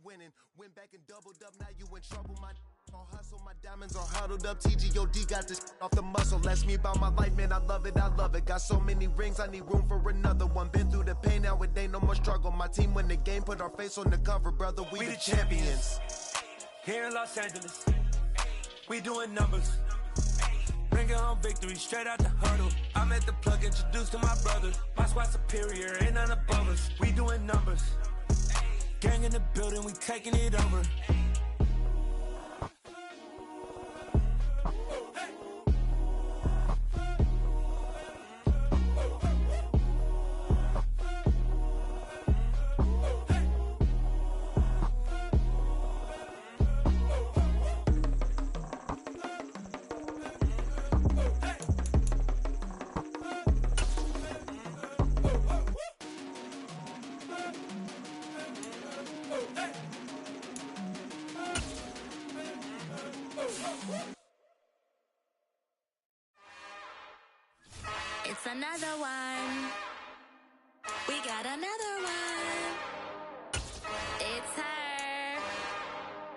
winning. Went back and doubled up, now you in trouble. My all hustle, my diamonds are huddled up. TGOD got this off the muscle. Ask me about my life, man, I love it, I love it. Got so many rings, I need room for another one. Been through the pain, now it ain't no more struggle. My team win the game, put our face on the cover, brother, we the champions. Here in Los Angeles, we doing numbers. Bringing home victory straight out the huddle. I'm at the plug, introduced to my brothers. My squad superior, ain't none above us. We doing numbers. Gang in the building, we taking it over. It's another one. We got another one. It's her.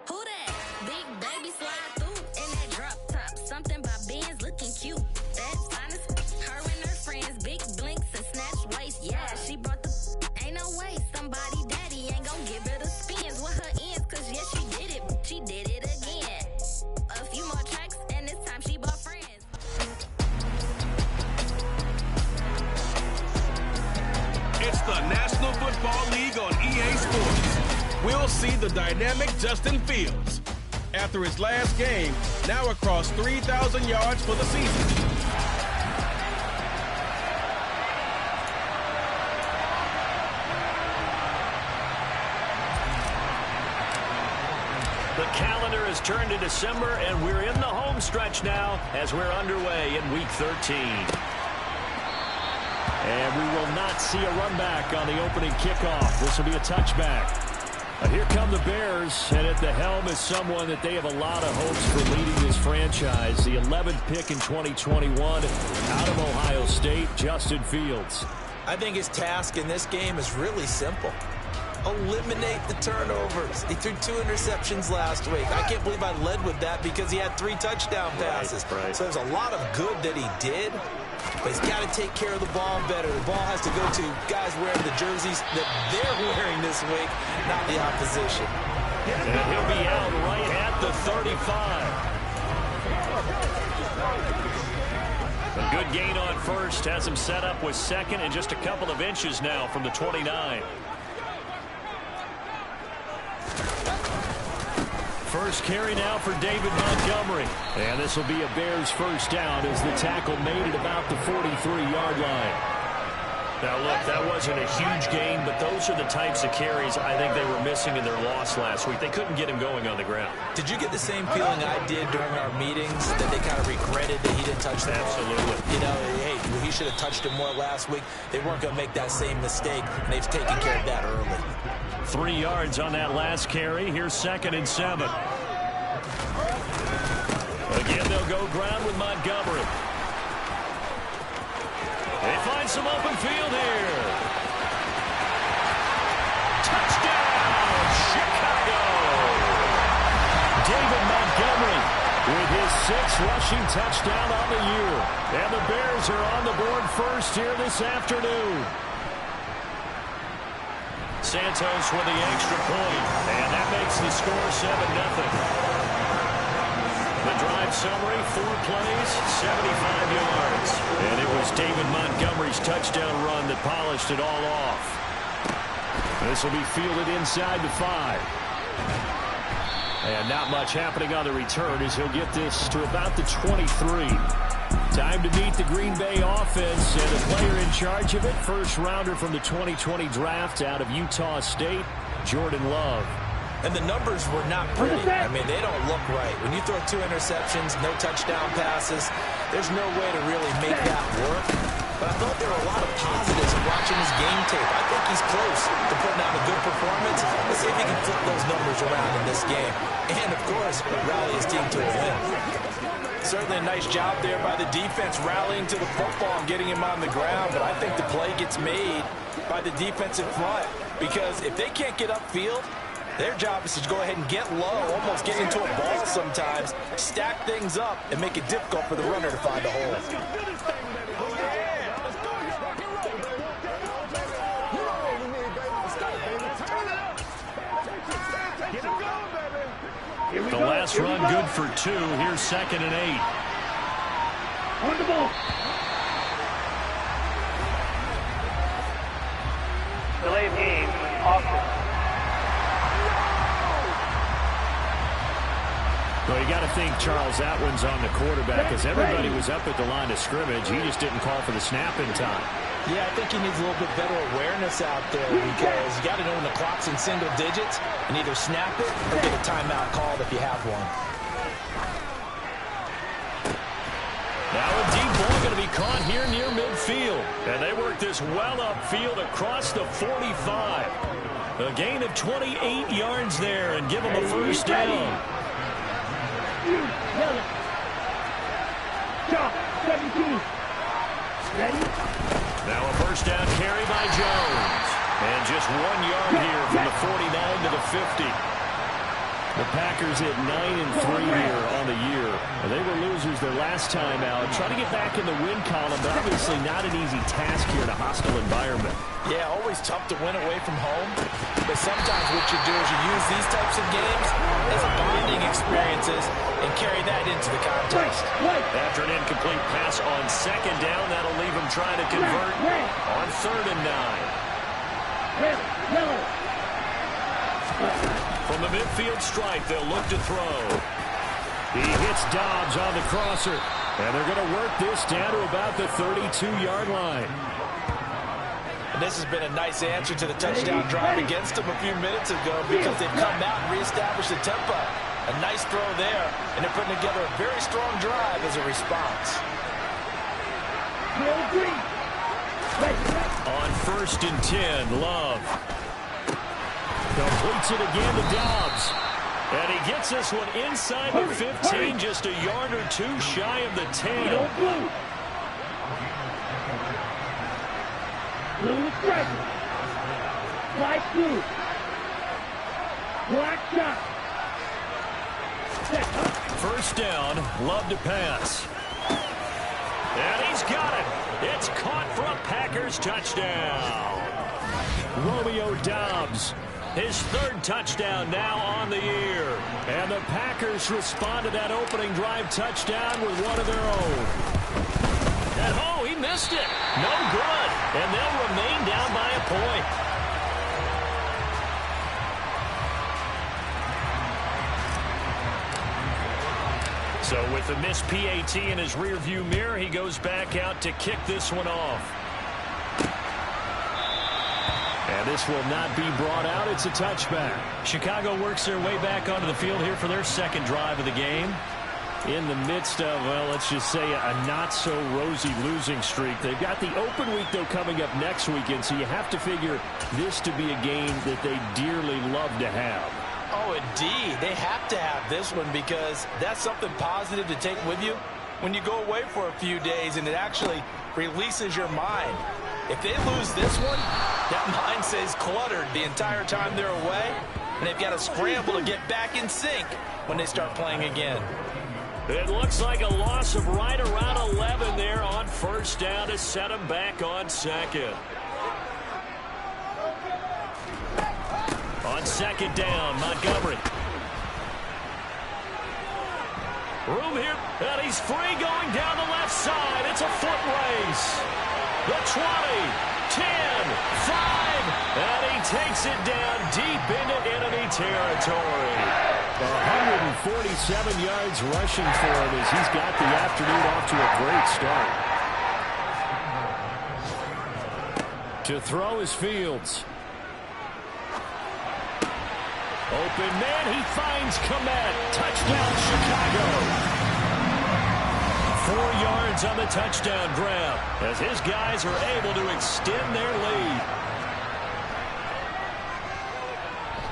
Who that? Big baby slide through in that drop top. Something by Benz looking cute. That's honest. Her and her friends, big blinks and snatch waist. Yeah, she brought the. Ain't no way somebody daddy ain't gon' give her the spins with her ends. Cause yeah, she did it. She did it again. A few more tracks and this time she bought friends. It's the National Football League on EA Sports. We'll see the dynamic Justin Fields after his last game, now across 3,000 yards for the season. The calendar has turned to December, and we're in the home stretch now as we're underway in Week 13. And we will not see a run back on the opening kickoff. This will be a touchback. Here come the Bears, and at the helm is someone that they have a lot of hopes for leading this franchise. The 11th pick in 2021 out of Ohio State, Justin Fields. I think his task in this game is really simple. Eliminate the turnovers. He threw 2 interceptions last week. I can't believe I led with that because he had 3 touchdown passes. Right. So there's a lot of good that he did, but he's got to take care of the ball better. The ball has to go to guys wearing the jerseys that they're wearing this week, not the opposition. And he'll be out right at the 35. A good gain on first. Has him set up with second and just a couple of inches now from the 29. First carry now for David Montgomery. And this will be a Bears first down as the tackle made it about the 43-yard line. Now, look, that wasn't a huge gain, but those are the types of carries I think they were missing in their loss last week. They couldn't get him going on the ground. Did you get the same feeling I did during our meetings, that they kind of regretted that he didn't touch the ball? Absolutely. You know, hey, he should have touched him more last week. They weren't going to make that same mistake, and they've taken care of that early. 3 yards on that last carry. Here's 2nd and 7. Again, they'll go ground with Montgomery. They find some open field here. Touchdown, Chicago! David Montgomery with his 6th rushing touchdown on the year. And the Bears are on the board first here this afternoon. Santos with the extra point, and that makes the score 7-0. The drive summary, 4 plays, 75 yards. And it was David Montgomery's touchdown run that polished it all off. This will be fielded inside the 5. And not much happening on the return as he'll get this to about the 23. Time to meet the Green Bay offense, and the player in charge of it, first rounder from the 2020 draft out of Utah State, Jordan Love. And the numbers were not pretty. I mean, they don't look right. When you throw 2 interceptions, no touchdown passes, there's no way to really make that work. But I thought there were a lot of positives in watching his game tape. I think he's close to putting out a good performance. Let's see if he can flip those numbers around in this game. And, of course, rally his team to a win. Certainly a nice job there by the defense rallying to the football and getting him on the ground. But I think the play gets made by the defensive front. Because if they can't get upfield, Their job is to go ahead and get low, almost get into a ball sometimes, stack things up, and make it difficult for the runner to find a hole. The last run good for 2. Here's 2nd and 8. On the ball. Delay of game, Austin. Well, you got to think Charles Atwin's on the quarterback as everybody was up at the line of scrimmage. He just didn't call for the snap in time. Yeah, I think he needs a little bit better awareness out there because you got to know when the clock's in single digits and either snap it or get a timeout called if you have one. Now a deep ball going to be caught here near midfield. And they work this well upfield across the 45. A gain of 28 yards there and give them a first down. Now a first down carry by Jones. And just 1 yard here from the 49 to the 50. The Packers at 9-3 here on the year. They were losers their last time out. Trying to get back in the win column, but obviously not an easy task here in a hostile environment. Yeah, always tough to win away from home. But sometimes what you do is you use these types of games as bonding experiences and carry that into the contest. After an incomplete pass on 2nd down, that'll leave him trying to convert on 3rd and 9. From the midfield stripe, they'll look to throw. He hits Dobbs on the crosser. And they're going to work this down to about the 32-yard line. And this has been a nice answer to the touchdown drive against them a few minutes ago because they've come out and reestablished the tempo. A nice throw there, and they're putting together a very strong drive as a response. On 1st and 10, Love. Completes it again to Dobbs. And he gets this one inside the 15, just a yard or 2 shy of the 10. Blue is present. Light blue. Black shot. First down, Love to pass. And he's got it. It's caught for a Packers touchdown. Romeo Dobbs, his 3rd touchdown now on the year. And the Packers respond to that opening drive touchdown with one of their own. And oh, he missed it. No good. And they'll remain down by a point. So with the missed PAT in his rearview mirror, he goes back out to kick this one off. And this will not be brought out. It's a touchback. Chicago works their way back onto the field here for their 2nd drive of the game. In the midst of, well, let's just say a not-so-rosy losing streak. They've got the open week, though, coming up next weekend, so you have to figure this to be a game that they dearly love to have. Oh, indeed. They have to have this one because that's something positive to take with you when you go away for a few days, and it actually releases your mind. If they lose this one, that mind stays cluttered the entire time they're away, and they've got to scramble to get back in sync when they start playing again. It looks like a loss of right around 11 there on 1st down to set them back on 2nd. On 2nd down, Montgomery. Room here, and he's free going down the left side. It's a foot race. The 20, 10, 5, and he takes it down deep into enemy territory. 147 yards rushing for him as he's got the afternoon off to a great start. To throw is Fields. Open man, he finds Kmet. Touchdown, Chicago. 4 yards on the touchdown grab as his guys are able to extend their lead.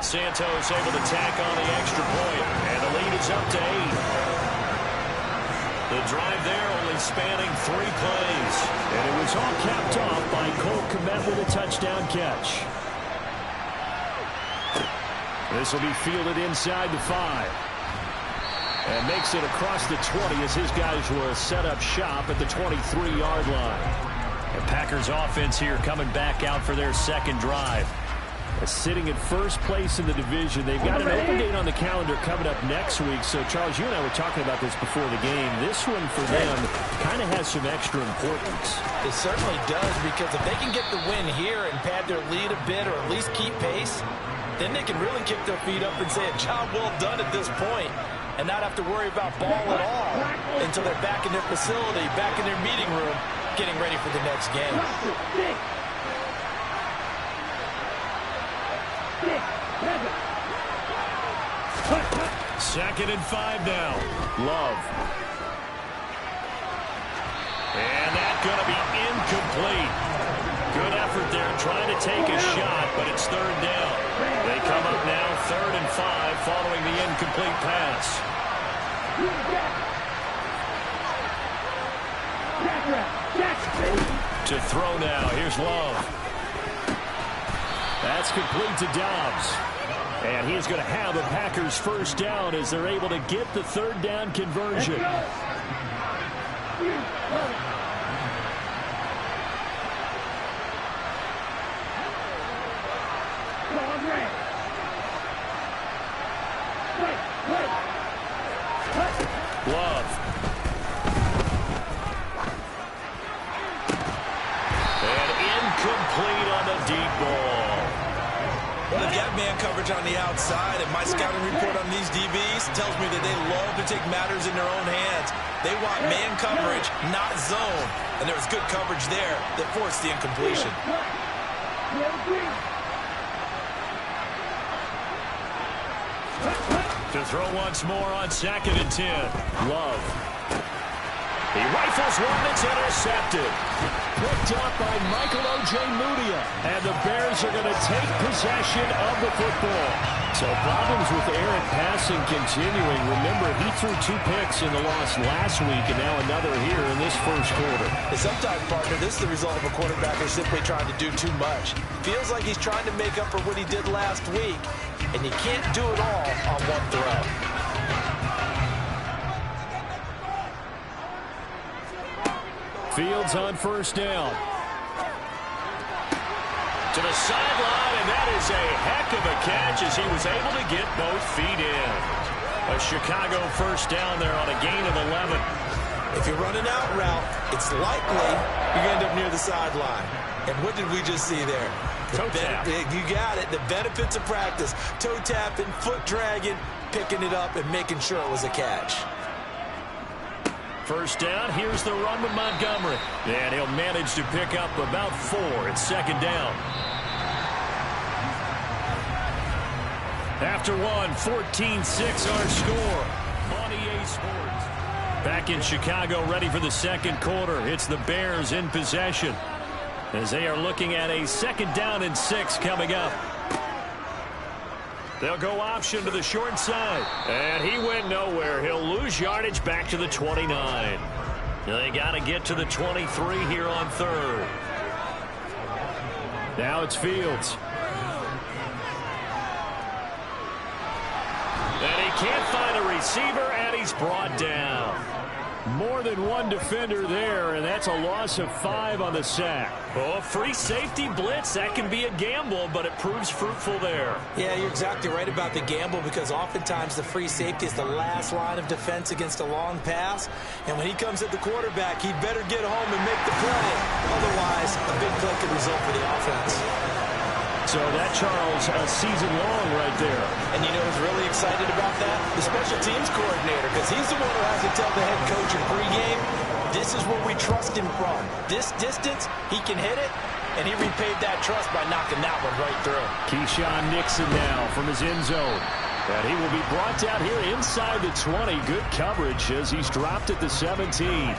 Santos able to tack on the extra point, and the lead is up to 8. The drive there only spanning 3 plays, and it was all capped off by Cole Kmet with a touchdown catch. This will be fielded inside the 5. And makes it across the 20 as his guys will set up shop at the 23-yard line. The Packers offense here coming back out for their second drive. Sitting at first place in the division. They've got an open date on the calendar coming up next week. So, Charles, you and I were talking about this before the game. This one for them kind of has some extra importance. It certainly does, because if they can get the win here and pad their lead a bit or at least keep pace, then they can really kick their feet up and say a job well done at this point and not have to worry about ball at all until they're back in their facility, back in their meeting room, getting ready for the next game. Second and 5 now. Love. And that's going to be incomplete. Good effort there trying to take a shot, but it's third down. They come up now 3rd and 5 following the incomplete pass. To throw now. Here's Love. That's complete to Dobbs. And he's going to have the Packers first down as they're able to get the third down conversion. Love. And incomplete on the deep ball. They've got man coverage on the outside, and my scouting report on these DBs tells me that they love to take matters in their own hands. They want man coverage, not zone. And there was good coverage there that forced the incompletion. To throw once more on 2nd and 10. Love. He rifles one that's intercepted. Picked up by Michael Ojemudia. And the Bears are going to take possession of the football. So problems with errant passing continuing. Remember, he threw 2 picks in the loss last week, and now another here in this first quarter. And sometimes, partner, this is the result of a quarterback who's simply trying to do too much. Feels like he's trying to make up for what he did last week, and you can't do it all on one throw. Fields on first down. To the sideline, and that is a heck of a catch as he was able to get both feet in. A Chicago first down there on a gain of 11. If you're running out route, it's likely you're going to end up near the sideline. And what did we just see there? Toe tap. You got it. The benefits of practice. Toe tapping, foot dragging, picking it up, and making sure it was a catch. First down, here's the run with Montgomery. And he'll manage to pick up about 4. It's second down. After 14-6 our score on EA Sports. Back in Chicago, ready for the second quarter. It's the Bears in possession as they are looking at a 2nd down and 6 coming up. They'll go option to the short side. And he went nowhere. He'll lose yardage back to the 29. They got to get to the 23 here on 3rd. Now it's Fields. And he can't find a receiver, and he's brought down. More than one defender there, and that's a loss of 5 on the sack. Oh, free safety blitz, that can be a gamble, but it proves fruitful there. Yeah, you're exactly right about the gamble, because oftentimes the free safety is the last line of defense against a long pass. And when he comes at the quarterback, he'd better get home and make the play. Otherwise, a big play could result for the offense. So that, Charles, a season long right there. And you know who's really excited about that? The special teams coordinator, because he's the one who has to tell the head coach in pregame, this is where we trust him from. This distance, he can hit it, and he repaid that trust by knocking that one right through. Keyshawn Nixon now from his end zone. And he will be brought down here inside the 20. Good coverage as he's dropped at the 17.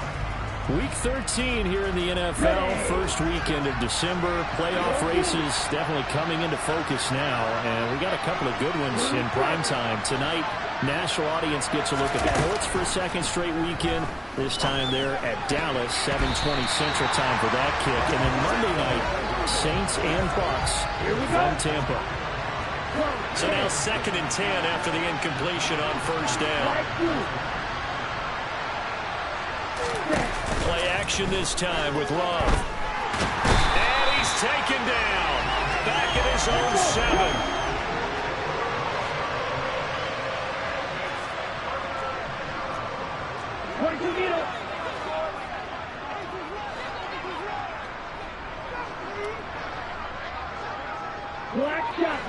Week 13 here in the NFL, first weekend of December. Playoff races definitely coming into focus now, and we got a couple of good ones in primetime. Tonight, national audience gets a look at the Colts for a second straight weekend. This time they're at Dallas, 7:20 Central Time for that kick. And then Monday night, Saints and Bucs from Tampa. So now 2nd and 10 after the incompletion on first down. Play action this time with Love. And he's taken down. Back at his own 7. Black shot.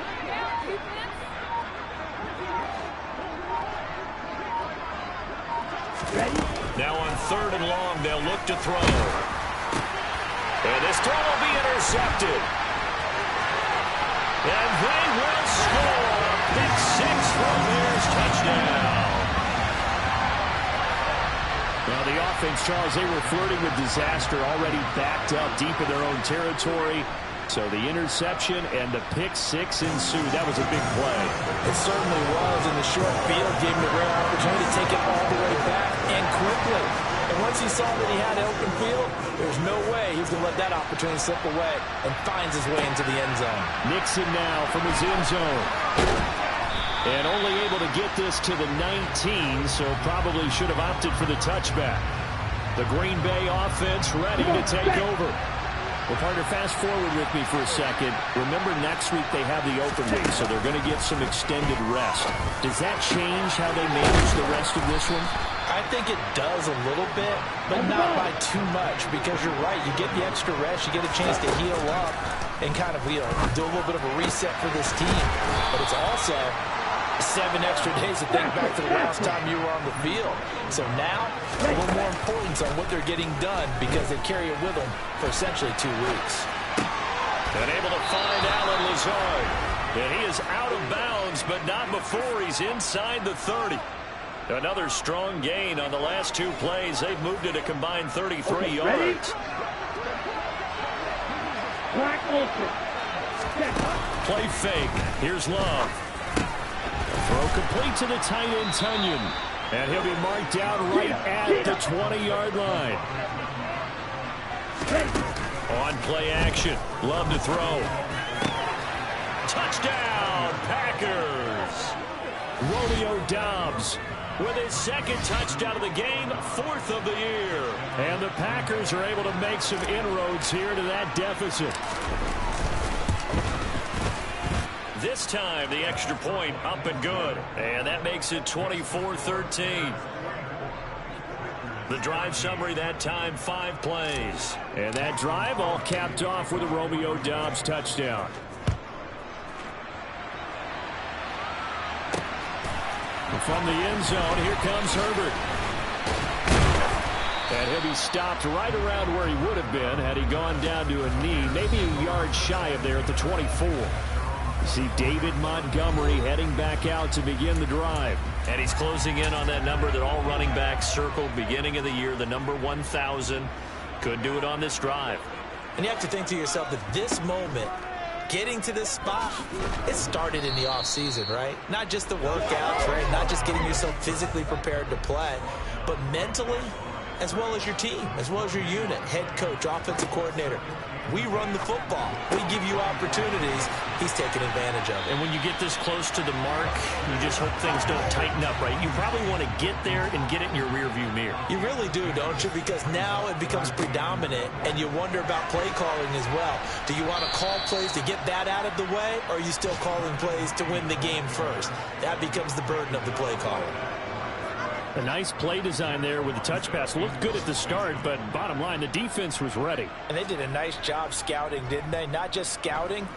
Ready? Now on 3rd and long, they'll look to throw. And this throw will be intercepted. And they will score. Pick 6 for a Bears touchdown. Well, the offense, Charles, they were flirting with disaster, already backed up deep in their own territory. So the interception and the pick 6 ensued. That was a big play. It certainly was, and the short field gave him a rare opportunity to take it all the way back and quickly. And once he saw that he had open field, there's no way he was going to let that opportunity slip away, and finds his way into the end zone. Nixon now from his end zone. And only able to get this to the 19, so probably should have opted for the touchback. The Green Bay offense ready to take over. Well, partner, fast forward with me for a second. Remember, next week they have the open week, so they're going to get some extended rest. Does that change how they manage the rest of this one? I think it does a little bit, but not by too much, because you're right. You get the extra rest. You get a chance to heal up and kind of, do a little bit of a reset for this team. But it's also 7 extra days to think back to the last time you were on the field. So now, a little more importance on what they're getting done, because they carry it with them for essentially 2 weeks. And able to find Allen Lazard. And he is out of bounds, but not before he's inside the 30. Another strong gain on the last 2 plays. They've moved it a combined 33 yards. Play fake. Here's Love. Throw complete to the tight end, Tunyon. And he'll be marked down right at the 20-yard line. On play action. Love to throw. Touchdown, Packers. Romeo Doubs with his 2nd touchdown of the game, 4th of the year. And the Packers are able to make some inroads here to that deficit. This time, the extra point up and good. And that makes it 24-13. The drive summary that time, 5 plays. And that drive all capped off with a Romeo Doubs touchdown. From the end zone, here comes Herbert. And he'll be stopped right around where he would have been had he gone down to a knee, maybe a yard shy of there at the 24. You see David Montgomery heading back out to begin the drive. And he's closing in on that number that all running backs circled beginning of the year, the number 1,000. Could do it on this drive. And you have to think to yourself that this moment, getting to this spot, it started in the offseason, right? Not just the workouts, right? Not just getting yourself physically prepared to play, but mentally, as well as your team, as well as your unit, head coach, offensive coordinator. We run the football. We give you opportunities. He's taking advantage of it. And when you get this close to the mark, you just hope things don't tighten up, right? You probably want to get there and get it in your rearview mirror. You really do, don't you? Because now it becomes predominant, and you wonder about play calling as well. Do you want to call plays to get that out of the way, or are you still calling plays to win the game first? That becomes the burden of the play caller. A nice play design there with the touch pass. Looked good at the start, but bottom line, the defense was ready. And they did a nice job scouting, didn't they? Not just scouting,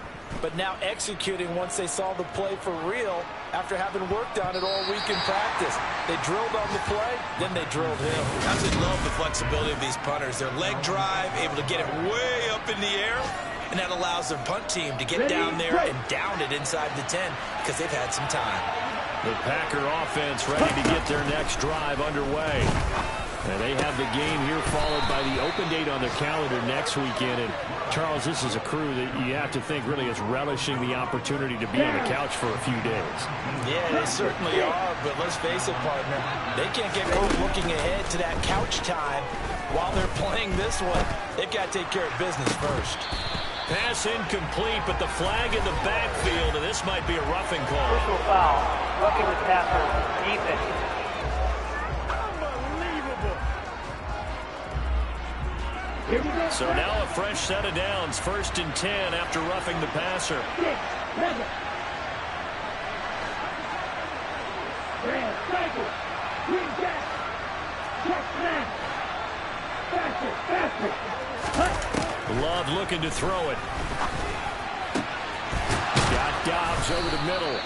but now executing once they saw the play for real after having worked on it all week in practice. They drilled on the play, then they drilled him. I just love the flexibility of these punters. Their leg drive, able to get it way up in the air, and that allows their punt team to get down there and down it inside the 10 because they've had some time. The Packer offense ready to get their next drive underway. And they have the game here followed by the open date on their calendar next weekend. And Charles, this is a crew that you have to think really is relishing the opportunity to be on the couch for a few days. Yeah, they certainly are, but let's face it, partner. They can't get caught looking ahead to that couch time while they're playing this one. They've got to take care of business first. Pass incomplete, but the flag in the backfield, and this might be a roughing call. Personal foul. Roughing the passer. Defense. Unbelievable. So now a fresh set of downs. 1st and 10 after roughing the passer. 6, 7. Grand cycle. Green jack. Check snap. Faster. Love looking to throw it. Got Dobbs over the middle.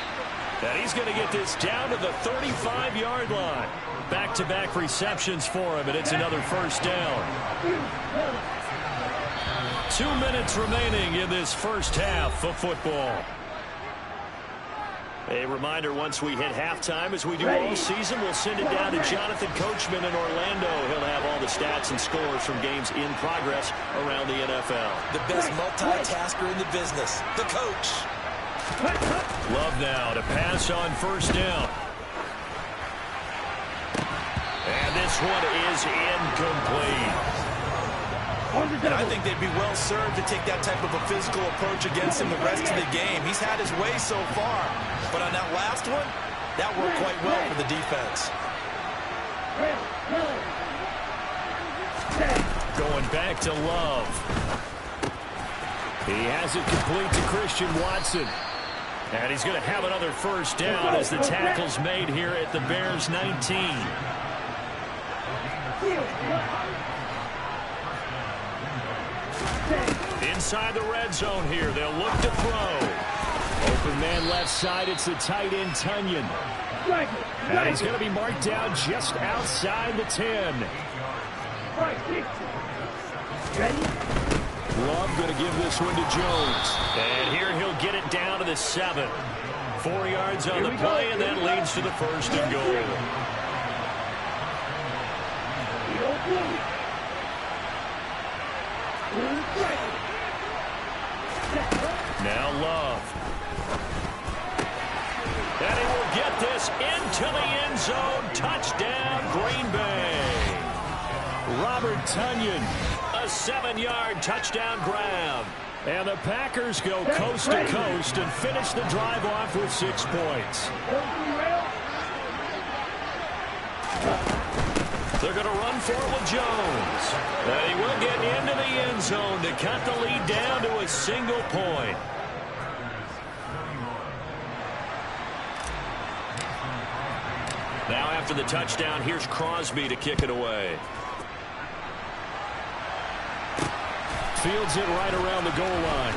And he's going to get this down to the 35-yard line. Back-to-back receptions for him, and it's another first down. 2 minutes remaining in this first half of football. A reminder, once we hit halftime, as we do all season, we'll send it down to Jonathan Coachman in Orlando. He'll have all the stats and scores from games in progress around the NFL. The best multitasker in the business, the coach. Love now to pass on first down. And this one is incomplete. And I think they'd be well served to take that type of a physical approach against him the rest of the game. He's had his way so far. But on that last one, that worked quite well for the defense. Going back to Love. He has it complete to Christian Watson. And he's going to have another first down as the tackle's made here at the Bears 19. Inside the red zone here, they'll look to throw. Open man left side, it's the tight end Tunyon. And he's going to be marked down just outside the 10. Love going to give this one to Jones. And here he'll get it down to the 7. 4 yards on the play, and that leads to the 1st and goal. Now Love. And he will get this into the end zone. Touchdown, Green Bay. Robert Tunyon, a 7-yard touchdown grab. And the Packers go coast to coast and finish the drive off with 6 points. They're going to run for it with Jones. And he will get into the end zone to cut the lead down to a single point. Now after the touchdown, here's Crosby to kick it away. Fields it right around the goal line.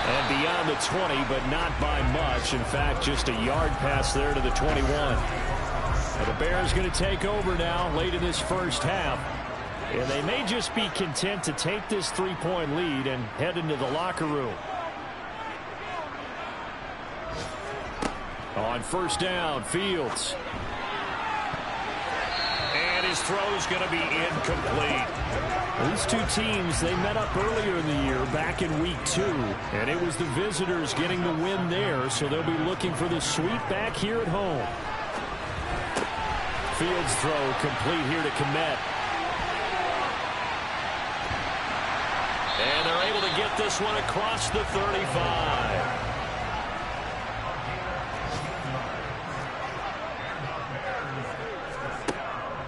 And beyond the 20, but not by much. In fact, just a yard pass there to the 21. And the Bears going to take over now late in this first half. And they may just be content to take this 3-point lead and head into the locker room. On first down, Fields. And his throw's going to be incomplete. These two teams, they met up earlier in the year, back in week 2. And it was the visitors getting the win there, so they'll be looking for the sweep back here at home. Fields throw complete here to Kmet. And they're able to get this one across the 35.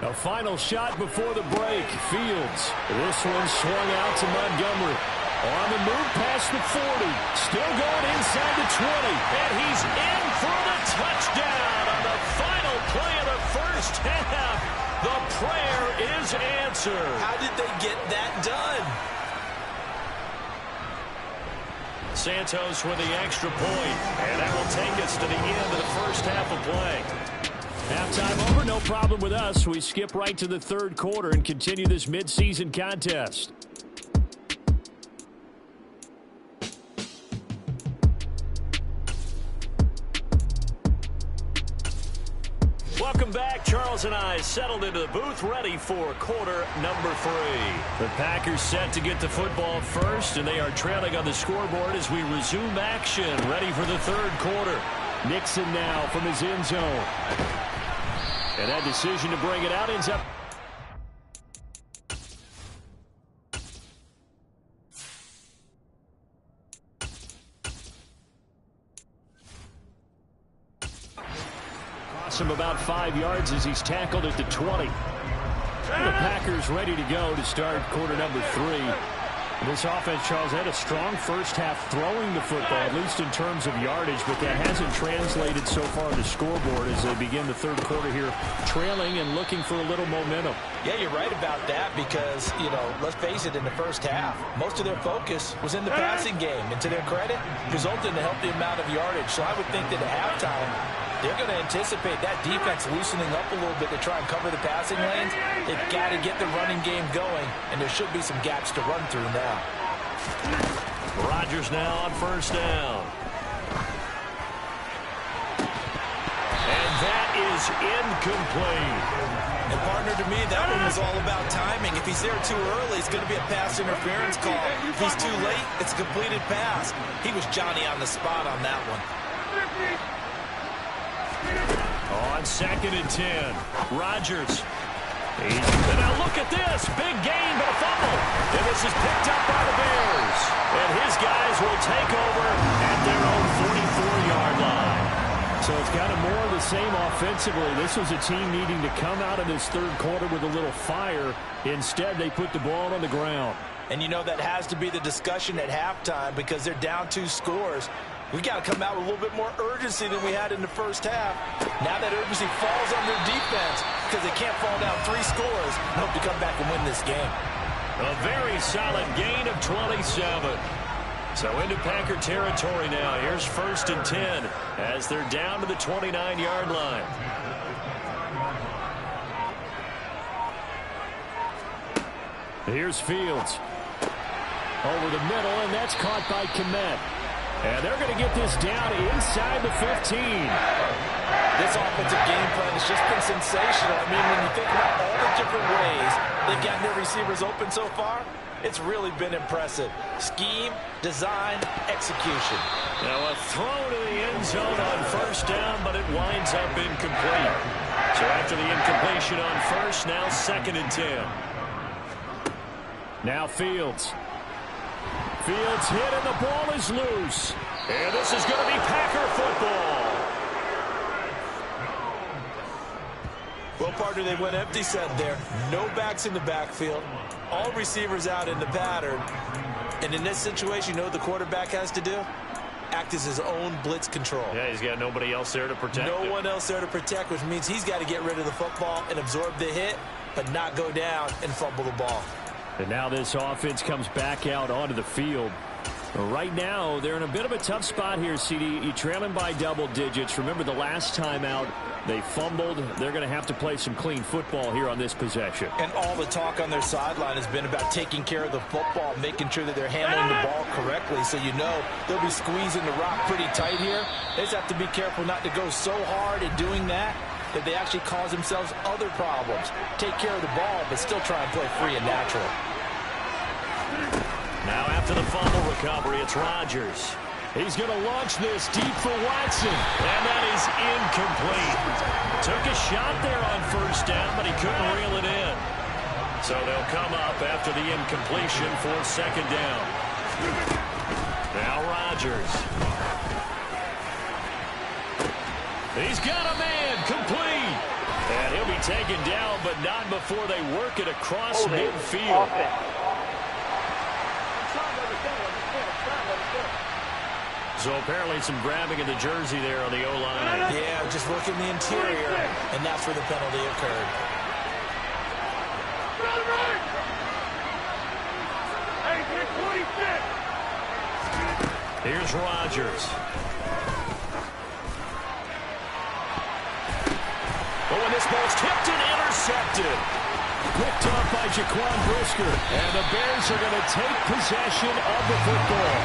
A final shot before the break. Fields. This one swung out to Montgomery. On the move past the 40. Still going inside the 20. And he's in for the touchdown on the final play of the first half. The prayer is answered. How did they get that done? Santos with the extra point. And that will take us to the end of the first half of play. Halftime over, no problem with us. We skip right to the third quarter and continue this midseason contest. Welcome back. Charles and I settled into the booth, ready for quarter number 3. The Packers set to get the football first, and they are trailing on the scoreboard as we resume action, ready for the third quarter. Nixon now from his end zone. And that decision to bring it out ends up. loss him about 5 yards as he's tackled at the 20. The Packers ready to go to start quarter number 3. This offense, Charles, had a strong first half throwing the football, at least in terms of yardage, but that hasn't translated so far on the scoreboard as they begin the third quarter here, trailing and looking for a little momentum. Yeah, you're right about that because, let's face it, in the first half, most of their focus was in the passing game. And to their credit, resulted in a healthy amount of yardage. So I would think that at halftime, they're going to anticipate that defense loosening up a little bit to try and cover the passing lanes. They've got to get the running game going, and there should be some gaps to run through now. Rodgers now on first down. And that is incomplete. And partner, to me, that one was all about timing. If he's there too early, it's going to be a pass interference call. If he's too late, it's a completed pass. He was Johnny on the spot on that one. On 2nd and 10, Rodgers. And now look at this. Big gain, but a fumble. And this is picked up by the Bears. And his guys will take over at their own 44-yard line. So it's kind of more of the same offensively. This was a team needing to come out of this third quarter with a little fire. Instead, they put the ball on the ground. And that has to be the discussion at halftime because they're down 2 scores. We got to come out with a little bit more urgency than we had in the first half. Now that urgency falls on their defense because they can't fall down 3 scores and hope to come back and win this game. A very solid gain of 27. So into Packer territory now. Here's 1st and 10 as they're down to the 29-yard line. Here's Fields. Over the middle, and that's caught by Kmet. And they're going to get this down inside the 15. This offensive game plan has just been sensational. I mean, when you think about all the different ways they've gotten their receivers open so far, it's really been impressive. Scheme, design, execution. Now a throw to the end zone on first down, but it winds up incomplete. So after the incompletion on first, now 2nd and 10. Now Fields. Fields hit and the ball is loose. And this is going to be Packer football. Well, partner, they went empty set there. No backs in the backfield. All receivers out in the pattern. And in this situation, what the quarterback has to do? Act as his own blitz control. Yeah, he's got nobody else there to protect him. No one else there to protect, which means he's got to get rid of the football and absorb the hit, but not go down and fumble the ball. And now this offense comes back out onto the field. Right now, they're in a bit of a tough spot here, CD. You're trailing by double digits. Remember the last time out, they fumbled. They're going to have to play some clean football here on this possession. And all the talk on their sideline has been about taking care of the football, making sure that they're handling the ball correctly. So they'll be squeezing the rock pretty tight here. They just have to be careful not to go so hard at doing that they actually cause themselves other problems. Take care of the ball, but still try and play free and natural. Now after the fumble recovery, it's Rodgers. He's going to launch this deep for Watson. And that is incomplete. Took a shot there on first down, but he couldn't reel it in. So they'll come up after the incompletion for 2nd down. Now Rodgers. He's got a man, complete. And he'll be taken down, but not before they work it across midfield. So apparently some grabbing of the jersey there on the O-line. Yeah, just look in the interior, and that's where the penalty occurred. Here's Rodgers. Oh, and this ball's tipped and intercepted. Picked up by Jaquan Brisker. And the Bears are going to take possession of the football.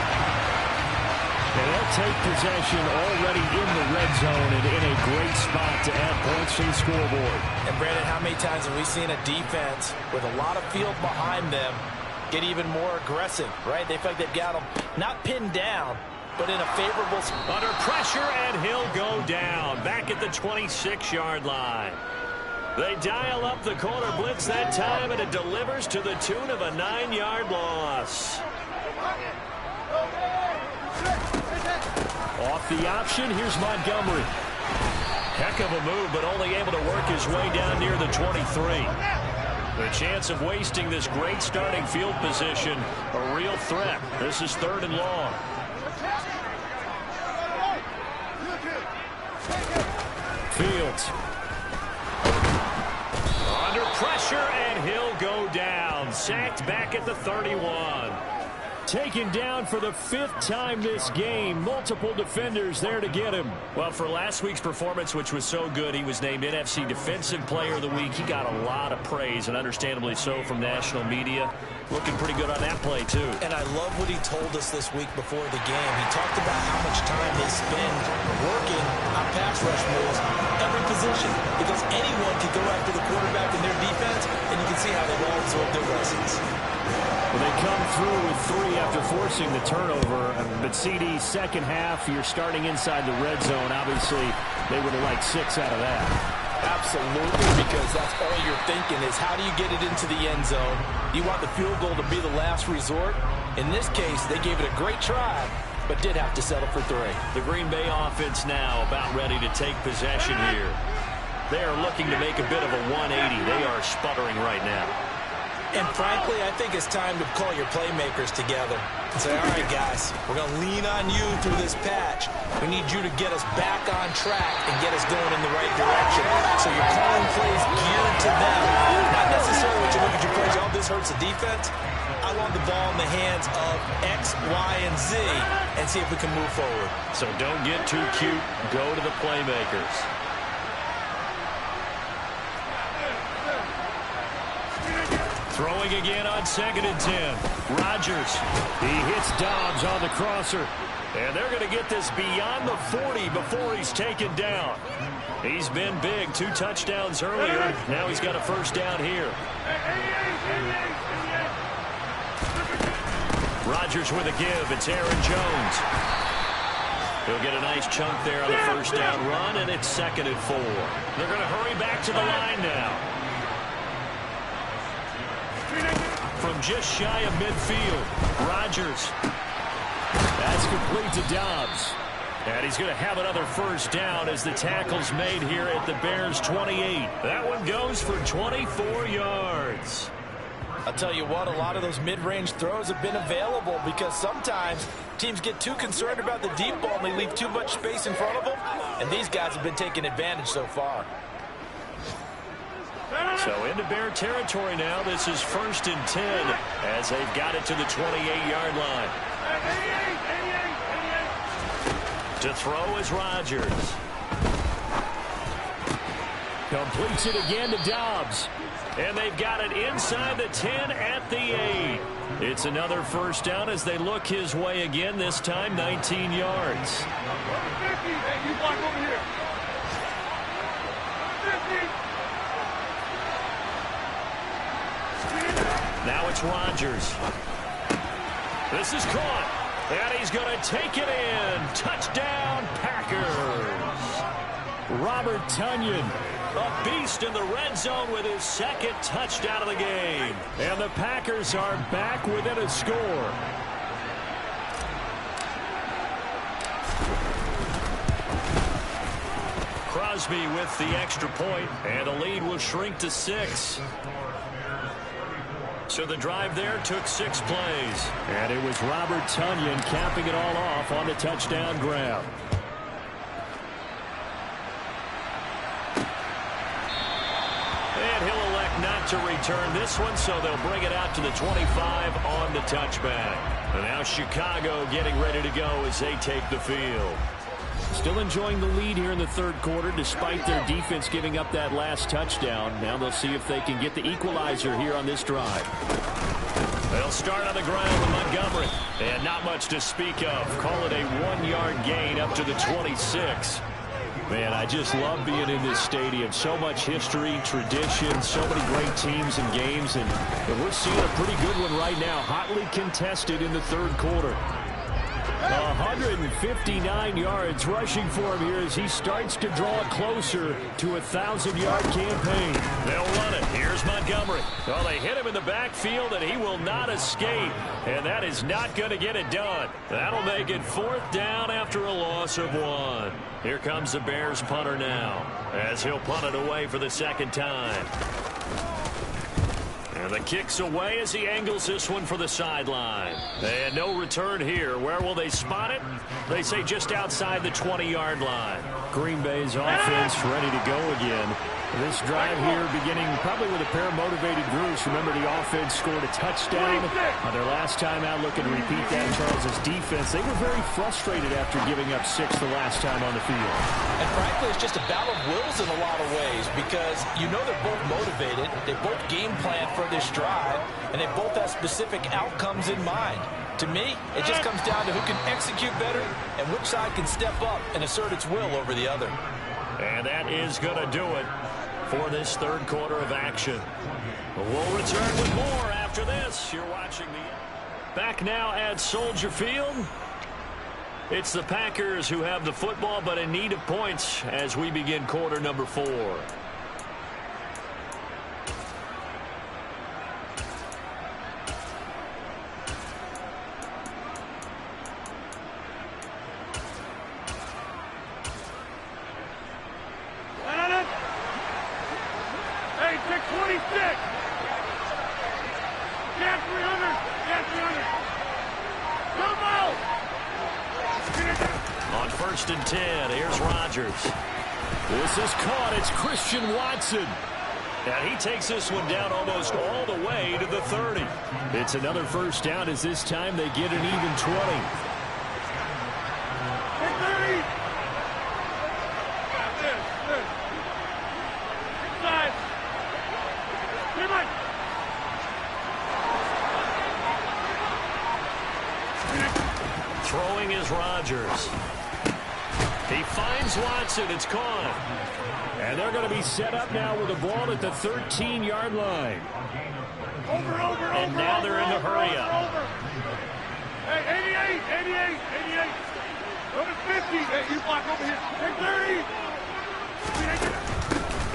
And they'll take possession already in the red zone and in a great spot to add points to the scoreboard. And, Brandon, how many times have we seen a defense with a lot of field behind them get even more aggressive, right? They feel like they've got them not pinned down, but in a favorable spot. Under pressure, and he'll go down back at the 26-yard line. They dial up the corner blitz that time, and it delivers to the tune of a 9-yard loss. Off the option, here's Montgomery. Heck of a move, but only able to work his way down near the 23. The chance of wasting this great starting field position, a real threat. This is 3rd and long. Fields. Under pressure, and he'll go down. Sacked back at the 31. Taken down for the 5th time this game. Multiple defenders there to get him. Well, for last week's performance, which was so good, he was named NFC Defensive Player of the Week. He got a lot of praise, and understandably so, from national media. Looking pretty good on that play, too. And I love what he told us this week before the game. He talked about how much time they spend working on pass rush moves, every position, because anyone can go after the quarterback in their defense, and you can see how they've all absorbed their lessons. Well, they come through with 3 after forcing the turnover. But CD, second half, you're starting inside the red zone. Obviously, they would have liked 6 out of that. Absolutely, because that's all you're thinking is how do you get it into the end zone? You want the field goal to be the last resort. In this case, they gave it a great try, but did have to settle for 3. The Green Bay offense now about ready to take possession here. They are looking to make a bit of a 180. They are sputtering right now. And frankly, I think it's time to call your playmakers together and say, all right, guys, we're going to lean on you through this patch. We need you to get us back on track and get us going in the right direction. So you're calling plays geared to them. Not necessarily what you look at your plays, oh, this hurts the defense. I want the ball in the hands of X, Y, and Z and see if we can move forward. So don't get too cute. Go to the playmakers. Throwing again on 2nd and 10. Rodgers. He hits Dobbs on the crosser. And they're going to get this beyond the 40 before he's taken down. He's been big. 2 touchdowns earlier. Now he's got a first down here. Rodgers with a give. It's Aaron Jones. He'll get a nice chunk there on the first down run, and it's 2nd and 4. They're going to hurry back to the line now. From just shy of midfield, Rodgers. That's complete to Dobbs. And he's going to have another first down as the tackle's made here at the Bears' 28. That one goes for 24 yards. I'll tell you what, a lot of those mid-range throws have been available because sometimes teams get too concerned about the deep ball and they leave too much space in front of them, and these guys have been taking advantage so far. So into Bear territory now. This is 1st and 10 as they've got it to the 28-yard line. To throw is Rodgers. Completes it again to Dobbs. And they've got it inside the 10 at the 8. It's another first down as they look his way again, this time 19 yards. Now it's Rodgers. This is caught. And he's going to take it in. Touchdown, Packers. Robert Tonyan. A beast in the red zone with his 2nd touchdown of the game. And the Packers are back within a score. Crosby with the extra point, and the lead will shrink to 6. So the drive there took 6 plays. And it was Robert Tonyan capping it all off on the touchdown grab. And he'll elect not to return this one, so they'll bring it out to the 25 on the touchback. And now Chicago getting ready to go as they take the field. Still enjoying the lead here in the 3rd quarter despite their defense giving up that last touchdown. Now they'll see if they can get the equalizer here on this drive. They'll start on the ground with Montgomery. And not much to speak of. Call it a 1-yard gain up to the 26. Man, I just love being in this stadium. So much history, tradition, so many great teams and games. And we're seeing a pretty good one right now. Hotly contested in the 3rd quarter. 159 yards rushing for him here as he starts to draw closer to a 1,000-yard campaign. They'll run it. Here's Montgomery. Well, they hit him in the backfield, and he will not escape. And that is not going to get it done. That'll make it 4th down after a loss of 1. Here comes the Bears punter now, as he'll punt it away for the 2nd time. And the kick's away as he angles this one for the sideline. And no return here. Where will they spot it? They say just outside the 20-yard line. Green Bay's offense ready to go again. This drive here beginning probably with a pair of motivated groups. Remember, the offense scored a touchdown on their last time out. Looking to repeat that. Charles' defense, they were very frustrated after giving up 6 the last time on the field. And frankly, it's just a battle of wills in a lot of ways because you know they're both motivated. They both game plan for this drive, and they both have specific outcomes in mind. To me, it just comes down to who can execute better and which side can step up and assert its will over the other. And that is going to do it for this 3rd quarter of action. We'll return with more after this. You're watching the... Back now at Soldier Field. It's the Packers who have the football, but in need of points as we begin quarter number 4. On 1st and 10, here's Rodgers. This is caught. It's Christian Watson. And he takes this one down almost all the way to the 30. It's another 1st down as this time they get an even 20. Throwing is Rodgers. He finds Watson. It's caught. And they're going to be set up now with the ball at the 13-yard line. And now they're in the hurry up. Hey, 88. Go to 50. Hey, you block over here. Hey,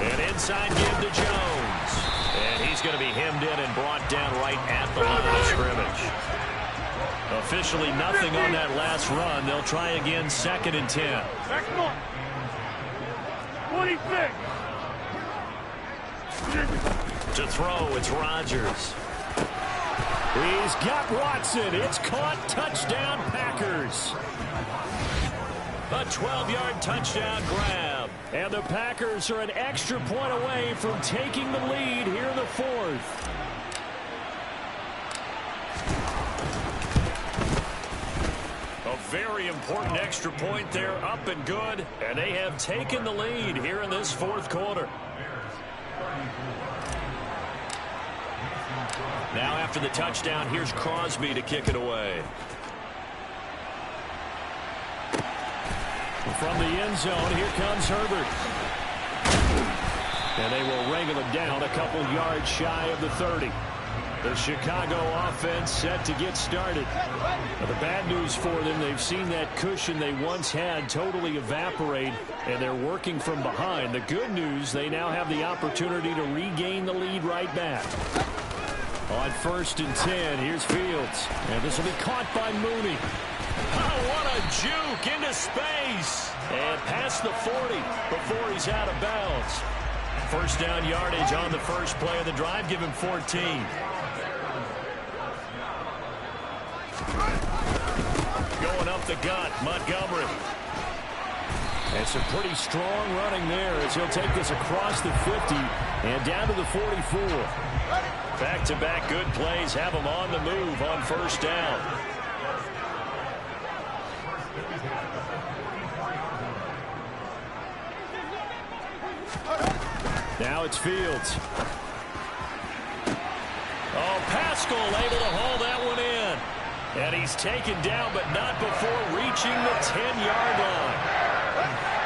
30. And inside give to Jones. And he's going to be hemmed in and brought down right at the line of scrimmage. Officially nothing on that last run. They'll try again 2nd and 10. Back one. 26. To throw, it's Rodgers. He's got Watson. It's caught. Touchdown, Packers. A 12-yard touchdown grab. And the Packers are an extra point away from taking the lead here in the 4th. A very important extra point there, up and good. And they have taken the lead here in this 4th quarter. Now after the touchdown, here's Crosby to kick it away. From the end zone, here comes Herbert. And they will wrangle him down a couple yards shy of the 30. The Chicago offense set to get started. But the bad news for them, they've seen that cushion they once had totally evaporate, and they're working from behind. The good news, they now have the opportunity to regain the lead right back. On 1st and 10, here's Fields. And this will be caught by Mooney. Oh, what a juke into space. And past the 40 before he's out of bounds. 1st down yardage on the first play of the drive. Give him 14. Going up the gut, Montgomery. And some pretty strong running there as he'll take this across the 50 and down to the 44. Back-to-back good plays have him on the move on 1st down. Now it's Fields. Oh, Pascal able to haul that one in. And he's taken down, but not before reaching the 10-yard line.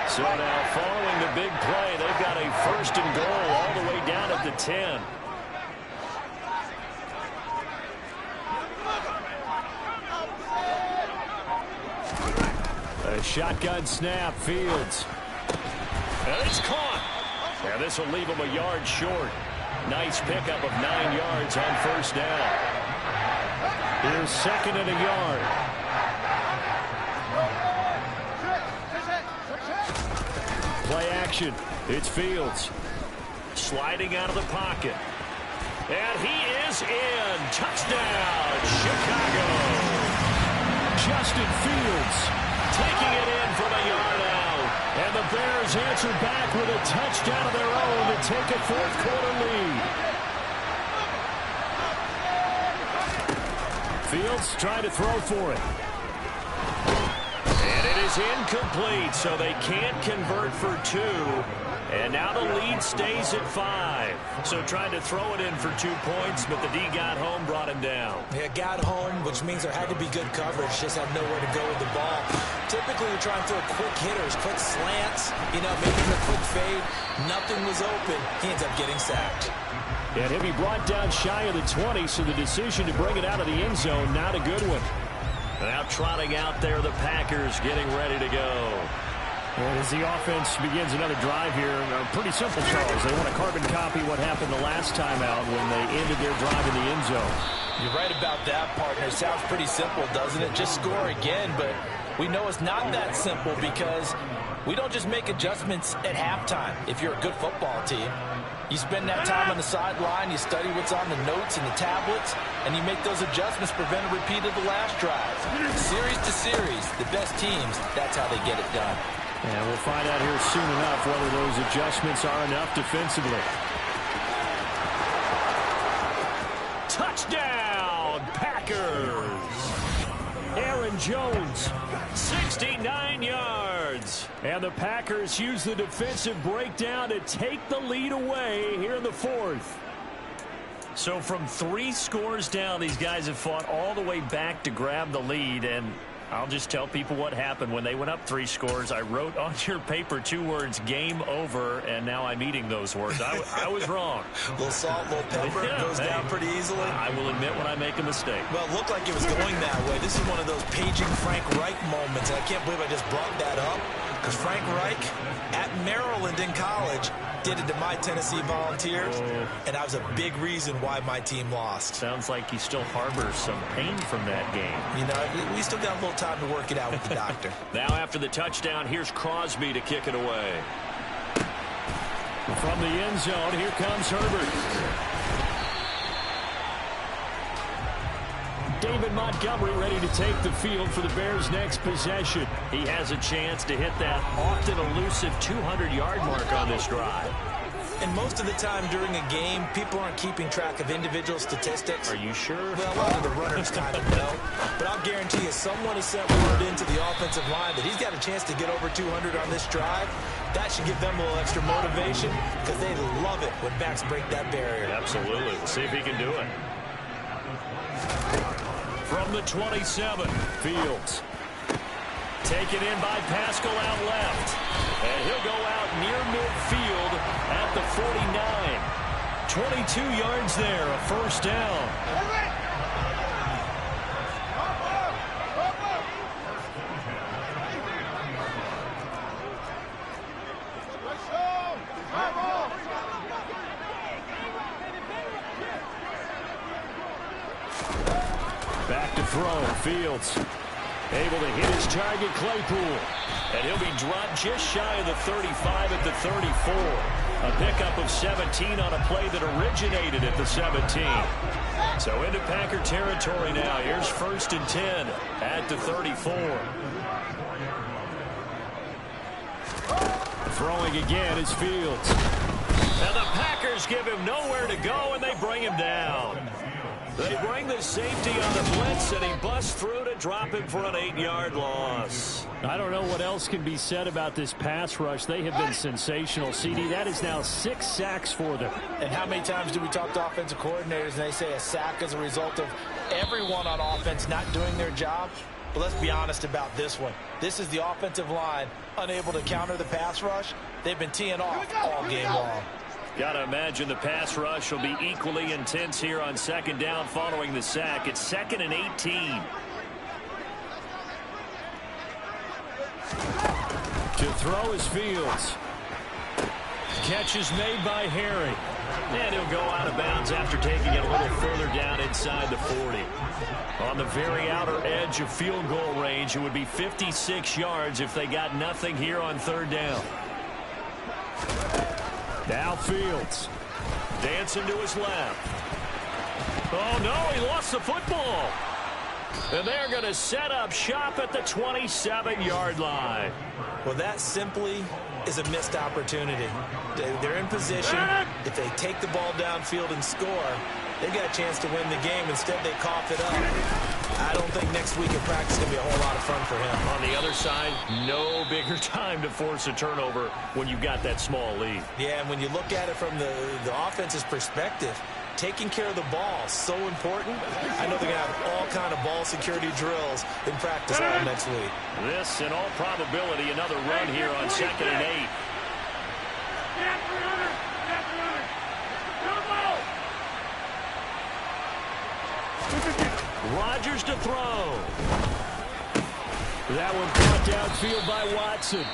So now following the big play, they've got a 1st and goal all the way down at the 10. shotgun snap. Fields. And it's caught. And this will leave him a yard short. Nice pickup of 9 yards on first down. Here's second and a yard. Play action. It's Fields. Sliding out of the pocket. And he is in. Touchdown, Chicago. Justin Fields taking it in from a yard out. And the Bears answer back with a touchdown of their own to take a fourth-quarter lead. Fields trying to throw for it. And it is incomplete, so they can't convert for 2. And now the lead stays at 5. So trying to throw it in for 2 points, but the D got home, brought him down. Yeah, got home, which means there had to be good coverage. Just had nowhere to go with the ball. Typically, we're trying to throw quick hitters, quick slants, maybe a quick fade. Nothing was open. He ends up getting sacked. And he'll be brought down shy of the 20, so the decision to bring it out of the end zone, not a good one. Now trotting out there, the Packers getting ready to go. And as the offense begins another drive here, pretty simple, Charles. They want to carbon copy what happened the last time out when they ended their drive in the end zone. You're right about that, partner. Sounds pretty simple, doesn't it? Just score again, but we know it's not that simple because we don't just make adjustments at halftime if you're a good football team. You spend that time on the sideline, you study what's on the notes and the tablets, and you make those adjustments, prevent a repeat of the last drive. Series to series, the best teams, that's how they get it done. And we'll find out here soon enough whether those adjustments are enough defensively. Touchdown, Packers! Aaron Jones. 69 yards. And the Packers use the defensive breakdown to take the lead away here in the fourth. So from 3 scores down, these guys have fought all the way back to grab the lead, and I'll just tell people what happened when they went up 3 scores. I wrote on your paper 2 words, game over, and now I'm eating those words. I was wrong. A little salt, a little pepper, goes down pretty easily. I will admit when I make a mistake. Well, it looked like it was going that way. This is one of those paging Frank Reich moments, and I can't believe I just brought that up, because Frank Reich at Maryland in college did it to my Tennessee Volunteers, and that was a big reason why my team lost. Sounds like he still harbors some pain from that game. We still got a little time to work it out with the doctor. Now after the touchdown, here's Crosby to kick it away. From the end zone, here comes Herbert. David Montgomery ready to take the field for the Bears' next possession. He has a chance to hit that often elusive 200-yard mark on this drive. And most of the time during a game, people aren't keeping track of individual statistics. Are you sure? Well, a lot of the runners kind of know. But I'll guarantee you, someone has sent word into the offensive line that he's got a chance to get over 200 on this drive. That should give them a little extra motivation because they love it when backs break that barrier. Absolutely. We'll see if he can do it. From the 27, Fields. Taken in by Pascal out left. And he'll go out near midfield at the 49. 22 yards there, a first down. Back to throw. Fields able to hit his target, Claypool. And he'll be dropped just shy of the 35 at the 34. A pickup of 17 on a play that originated at the 17. So into Packer territory now. Here's 1st and 10 at the 34. Throwing again is Fields. And the Packers give him nowhere to go, and they bring him down. They bring the safety on the blitz, and he busts through to drop him for an 8-yard loss. I don't know what else can be said about this pass rush. They have been sensational, CD. That is now 6 sacks for them. And how many times do we talk to offensive coordinators and they say a sack is a result of everyone on offense not doing their job? But let's be honest about this one. This is the offensive line unable to counter the pass rush. They've been teeing off all game long. Got to imagine the pass rush will be equally intense here on 2nd down following the sack. It's 2nd and 18. To throw is Fields. Catch is made by Harry. And he'll go out of bounds after taking it a little further down inside the 40. On the very outer edge of field goal range, it would be 56 yards if they got nothing here on third down. Now Fields. Dancing to his left. Oh, no, he lost the football. And they're going to set up shop at the 27-yard line. Well, that simply is a missed opportunity. They're in position. If they take the ball downfield and score, they've got a chance to win the game. Instead, they cough it up. I don't think next week in practice is going to be a whole lot of fun for him. On the other side, no bigger time to force a turnover when you've got that small lead. Yeah, and when you look at it from the offense's perspective, taking care of the ball is so important. I know they're going to have all kind of ball security drills in practice all next week. This, in all probability, another run here on 2nd and 8. Rodgers to throw. That one brought downfield by Watson.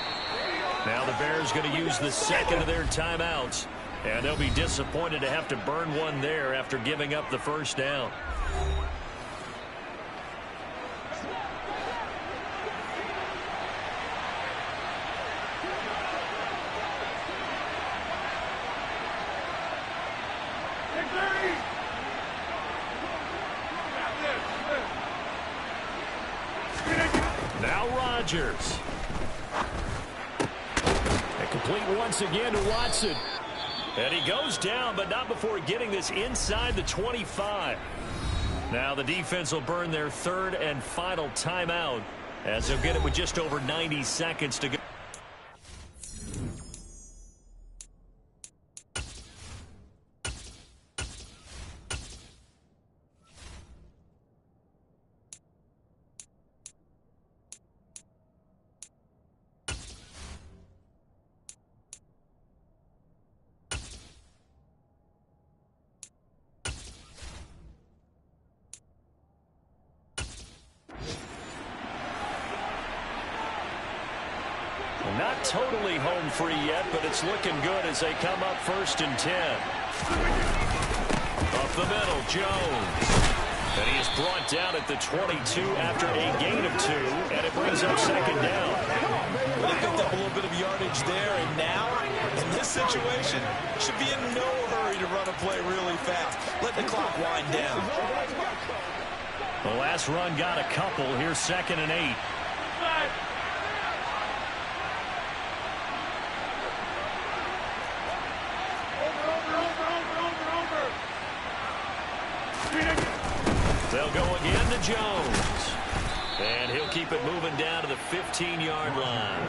Now the Bears going to use the second of their timeouts. And they'll be disappointed to have to burn one there after giving up the first down. Now Rodgers. And complete once again to Watson. And he goes down, but not before getting this inside the 25. Now the defense will burn their third and final timeout as they'll get it with just over 90 seconds to go. Not totally home free yet, but it's looking good as they come up 1st and 10. Up the middle, Jones. And he is brought down at the 22 after a gain of 2, and it brings up 2nd down. Well, they picked up a little bit of yardage there, and now, in this situation, should be in no hurry to run a play really fast. Let the clock wind down. The last run got a couple. Here's 2nd and 8. They'll go again to Jones. And he'll keep it moving down to the 15-yard line.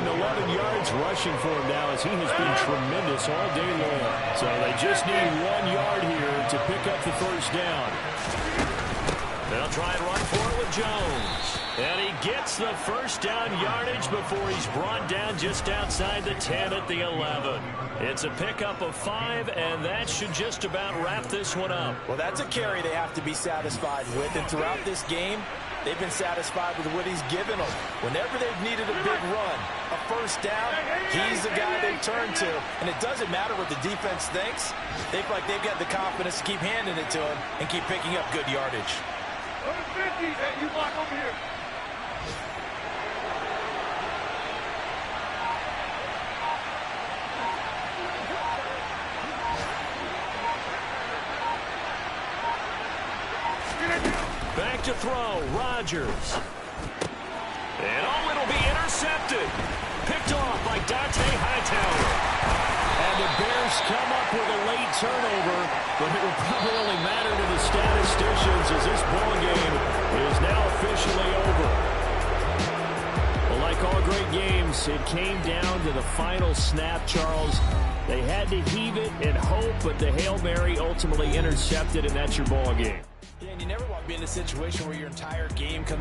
111 yards rushing for him now as he has been tremendous all day long. So they just need 1 yard here to pick up the first down. They'll try and run for it with Jones. And he gets the first down yardage before he's brought down just outside the 10 at the 11. It's a pickup of 5, and that should just about wrap this one up. Well, that's a carry they have to be satisfied with. And throughout this game, they've been satisfied with what he's given them. Whenever they've needed a big run, a first down, he's the guy they've turned to. And it doesn't matter what the defense thinks. They feel like they've got the confidence to keep handing it to him and keep picking up good yardage. Number 50, hey, you block over here. Back to throw, Rodgers. And oh, it'll be intercepted. Picked off by Dante Hightower. And the Bears come up with a late turnover, but it will probably only matter to the statisticians as this ball game is now officially over. Well, like all great games, it came down to the final snap, Charles. They had to heave it and hope, but the Hail Mary ultimately intercepted, and that's your ball game. Yeah, and you never want to be in a situation where your entire game comes